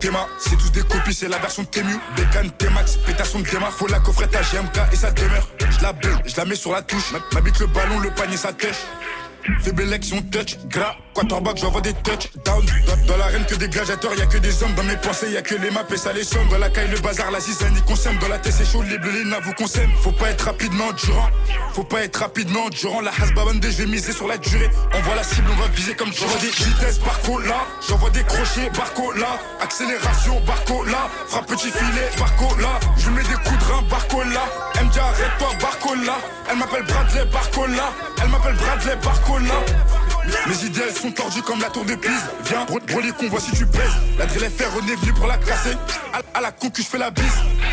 Théma. C'est tous des copies, c'est la version Tému. Bécane, T-Max, pétation de démarre. Faut la coffrette à GMK et ça demeure. Je la bulle, je la mets sur la touche. M'habite le ballon, le panier, ça tèche. Fais Bélection, touch, gras, quarterback, j'envoie des touchdowns. Dans l'arène que des gladiateurs, y'a que des hommes. Dans mes pensées, y'a que les maps et ça les somme. Dans la caille, le bazar, la zizanie consomme. Dans la tête, c'est chaud, les bleus, les navos consomment. Faut pas être rapidement endurant. Faut pas être rapidement endurant. La hasbabandé, je vais miser sur la durée. On voit la cible, on va viser comme j'envoie des vitesses, barco là. J'envoie des crochets, barco là. Accélération, barco là. Frappe petit filet, barco là. Je mets des coups de rein, barco là. Elle me dit arrête-toi, barco là. Elle m'appelle Bradley, barco là. Elle m'appelle Bradley, barco là. Mes idées elles sont tordues comme la tour de Pise. Viens, les cons, voici tu pèses. La drill FR, on est venu pour la casser. À la concu, je fais la bise.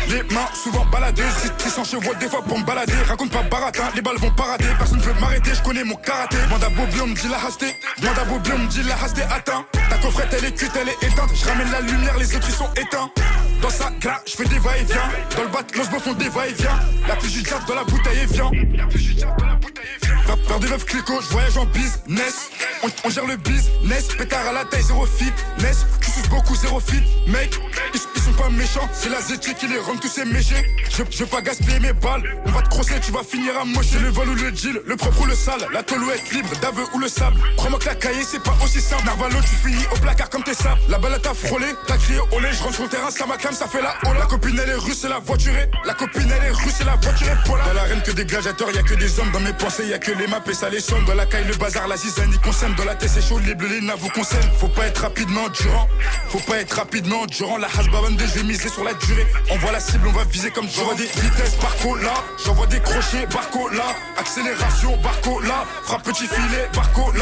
Les mains souvent baladées. Si sans chevaux, des fois pour me balader. Raconte pas baratin, les balles vont parader. Personne ne veut m'arrêter, je connais mon karaté. Manda Bobby, on me dit la hasté. Manda Bobby, on me dit la hasté atteint. Ta coffrette, elle est cuite, elle est éteinte. Je ramène la lumière, les autres ils sont éteints. Dans sa gras, je fais des va-et-vient. Dans le bat, l'os font des va-et-vient. La plus du diable dans la bouteille et vient. Faire des meufs clico, je voyage en business. On gère le business. Pétard à la taille, zéro fitness. Tu suces beaucoup, zéro fit. Mec, ils sont pas méchants. C'est la zétique qui les rend tous ces méchés. Je veux pas gaspiller mes balles. On va te crosser, tu vas finir à mocher. Le vol ou le deal, le propre ou le sale. La tolouette libre, d'aveu ou le sable. Crois-moi que la cahier, c'est pas aussi simple. Narvalo, tu finis au placard comme tes sables. La balle t'a frôlé, t'as crié olé. Je rentre sur le terrain, ça m'acclame, ça fait la hola. La copine elle est russe, c'est la voiturée. La copine elle est russe, c'est la voiturée. Dans l'arène que des gladiateurs, y'a que des hommes. Dans mes pensées, y'a que les maps et ça les somme. Dans la caille, le bazar, la zizanie consomme. Dans la tête, c'est chaud, les bleus, les navos consomment. Faut pas être rapidement endurant. Faut pas être rapidement endurant. La hasbabandé, je vais miser sur la durée. On voit la cible, on va viser comme j'envoie des vitesses, barco là. J'envoie des crochets, barco là. Accélération, barco là. Frappe petit filet, barco là.